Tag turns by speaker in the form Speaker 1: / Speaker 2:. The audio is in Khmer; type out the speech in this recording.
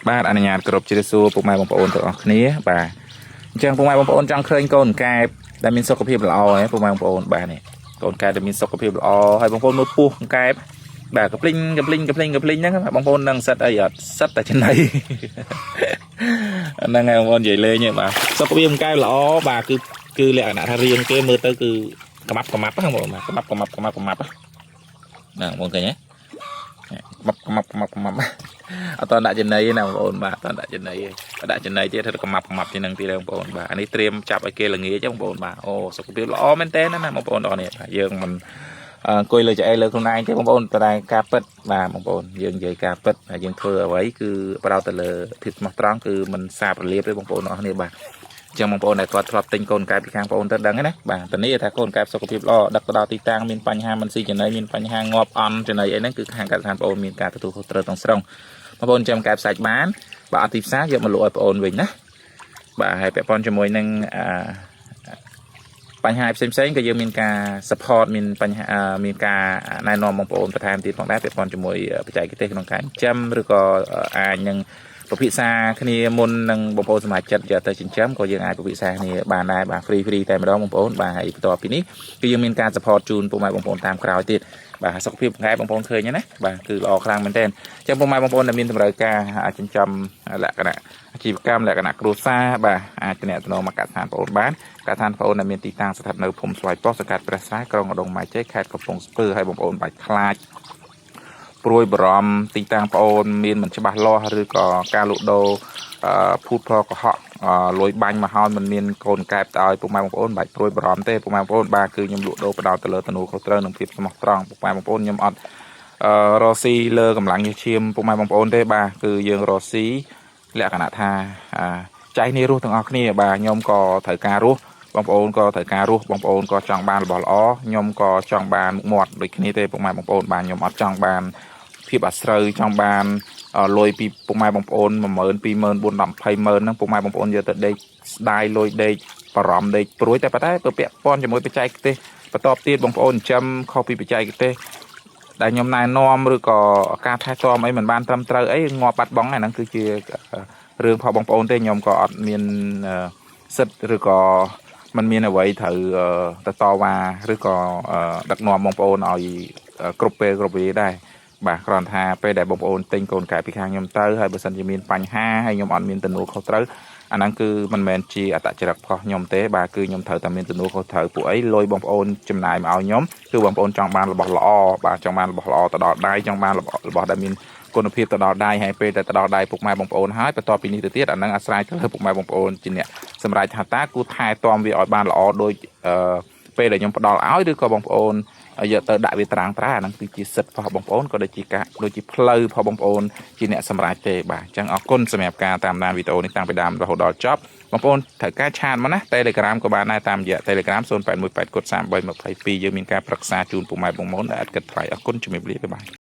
Speaker 1: បាទអនុញ្ញាតគ្រប់ជ្រាបសួរពុកម៉ែបងប្អូនទាំងអស់គ្នាបាទអញ្ចឹងពុកម៉ែបងប្អូនចង់ឃើញកូនកែបដែលមានសុខភាពល្អហ៎ពុកម៉ែបងប្អូនបាទនេះកូនកែបដែលមានសុខភាពល្អហើយបងប្អូនមើលពោះកូនកែបបាទកភ្លេងហ្នឹងបងប្អូននឹងសិតអីអត់សិតតែចំណៃហ្នឹងហើយបងប្អូននិយាយលេងទេបាទសុខភាពកូនកែបល្អបាទគឺលក្ខណៈថារាងគេមើលទៅគឺកមាប់ហ្នឹងបងប្អូនបាទកមាប់ហ្នឹងបងប្អូនឃើញទេកមាប់អត់តដាក់ចំណីណាបងប្អូនបាទអត់ដាក់ចំណីទេដាក់ចំណីទៀតធ្វើកមាប់ជានឹងទៀតបងប្អូនបាទអានេះត្រៀមចាប់ឲ្យគេល្ងាចបងប្អូនបាទអូសុខភាពល្អមែនតើណាបងប្អូនអរនេះបាទយើងមិនអង្គុយលើចែលើខ្លួនឯងទេបងប្អូនតែការពិតបាទបងប្អូនយើងនិយាយការពិតហើយយើងធ្វើអ្វីគឺផ្ដោតទៅលើភាពស្មោះត្រង់គឺមិនសាបរលាបទេបងប្អូនអរនេះបាទចឹងបងប្អូនដែលគាត់ធ្លាប់ទិញកូនកែបពីខាងបងប្អូនទៅដឹងណាបាទតនេះថាកូនកែបសុខភាពល្អដឹកទៅដល់ទីតាំងមានបញ្ហាមិនស៊ីចំណីមានបញ្ហាងាប់អន់ចំណីអីហ្នឹងគឺខាងកាត់ឋានបងប្អូនមានការទទួលខុសត្រូវទាំងស្រុងបងប្អូនចាំកែបសាច់បានបាទអត់ទីផ្សារយកមកលក់ឲ្យបងប្អូនវិញណាបាទហើយពាក់ព័ន្ធជាមួយនឹងបញ្ហាផ្សេងក៏យើងមានការ support មានបញ្ហាមានការណែនាំបងប្អូនបន្ថែមទៀតផងដែរពាក់ព័ន្ធជាមួយបច្ចេកទេសក្នុងការចិញ្ចឹមឬក៏អាចនឹងពិភាក្សាគ្នាមុននឹងបងប្អូនសមាជិកយកទៅចិញ្ចឹមក៏យើងអាចពិភាក្សាគ្នាបានដែរបាទ free តែម្ដងបងប្អូនបាទហើយបន្ទាប់ពីនេះគឺយើងមានការ support ជូនពុកម៉ែបងប្អូនតាមក្រោយទៀតបាទសុខភាពកែបងប្អូនឃើញណាបាទគឺល្អខ្លាំងមែនទែនអញ្ចឹងពុកម៉ែបងប្អូនដែលមានតម្រូវការចិញ្ចឹមលក្ខណៈអាជីវកម្មលក្ខណៈគ្រួសារបាទអាចទំនាក់ទំនងមកកាត់ឋានបងប្អូនបានកាត់ឋានបងប្អូនដែលមានទីតាំងស្ថិតនៅភូមិស្វាយប៉ុស្តិ៍សង្កាត់ព្រះស្រែក្រុងឧដុង្គម៉ៅជ័យខេត្តកំពង់ស្ពឺហើយបងប្អូនបាច់ខ្លាចព្រួយបារម្ភទីតាំងបងប្អូនមានមិនច្បាស់លាស់ឬក៏ការលក់ដូរភូតផលកុហកលុយបាញ់មកហើយមិនមានកូនកែបទៅឲ្យពុកម៉ែបងប្អូនបាច់ព្រួយបារម្ភទេពុកម៉ែបងប្អូនបាទគឺខ្ញុំលក់ដូរផ្ដោតទៅលើទំនួលខុសត្រូវនិងភាពស្មោះត្រង់ពុកម៉ែបងប្អូនខ្ញុំអត់រកស៊ីលើកម្លាំងញើសឈាមពុកម៉ែបងប្អូនទេបាទគឺយើងរកស៊ីលក្ខណៈថាចៃនេះរស់ទាំងអស់គ្នាបាទខ្ញុំក៏ត្រូវការរស់បងប្អូនក៏ត្រូវការរស់បងប្អូនក៏ចង់បានរបស់ល្អខ្ញុំក៏ចង់បានមុខមាត់ដូចគ្នាទេពុកម៉ែបងប្អូនបាទខ្ញុំអត់ចង់បានភាពអាស្រូវចង់បានលុយពីពុកម៉ែបងប្អូន 10000 20000 40000 10 20000ហ្នឹងពុកម៉ែបងប្អូនយកទៅដេកស្ដាយលុយដេកបារម្ភដេកព្រួយតែប៉ុន្តែពាក់ព័ន្ធជាមួយបច្ចេកទេសបន្តទៀតបងប្អូនចិញ្ចឹមខុសពីបច្ចេកទេសដែលខ្ញុំណែនាំឬក៏ការថែទាំអីមិនបានត្រឹមត្រូវអីងាប់បាត់បង់ហ្នឹងគឺជារឿងផងបងប្អូនទេខ្ញុំក៏អត់មានសិទ្ធិឬក៏มันមានអ្វីត្រូវតវ៉ាឬក៏ដឹកនាំបងប្អូនឲ្យគ្រប់ពេលគ្រប់វេលាដែរបាទគ្រាន់ថាពេលដែលបងប្អូនទិញកូនកែបពីខាងខ្ញុំទៅហើយបើសិនជាមានបញ្ហាហើយខ្ញុំអត់មានទំនួលខុសត្រូវអាហ្នឹងគឺមិនមែនជាអត្តចរិតរបស់ខ្ញុំទេបាទគឺខ្ញុំត្រូវតែមានទំនួលខុសត្រូវពួកអីលុយបងប្អូនចំណាយមកឲ្យខ្ញុំគឺបងប្អូនចង់បានរបស់ល្អបាទចង់បានរបស់ល្អទៅដល់ដៃចង់បានរបស់ដែលមានគុណភាពទៅដល់ដៃហើយពេលដែលទៅដល់ដៃពុកម៉ែបងប្អូនហើយបន្ទាប់ពីនេះទៅទៀតអាហ្នឹងអាស្រ័យទៅលើពុកម៉ែបងប្អូនជាអ្នកសម្រេចថាតើគួរថែទាំវាឲ្យបានល្អដូចពេលដែលខ្ញុំផ្ដល់ឲ្យឬក៏បងប្អូនយកទៅដាក់វាត្រាំងត្រាហ្នឹងគឺជាសិទ្ធិរបស់បងប្អូនក៏ដូចជាផ្លូវរបស់បងប្អូនជាអ្នកសម្រេចទេបាទអញ្ចឹងអរគុណសម្រាប់ការតាមដានវីដេអូនេះតាំងពីដើមរហូតដល់ចប់បងប្អូនត្រូវការឆាតមកណា Telegram ក៏បានដែរតាមរយៈ Telegram 0818 3322យើងមានការប្រឹក្សាជូនពុកម៉ែបងប្អូនដែលឥតគិតថ្លៃអរគុណជំរាបលាបាយ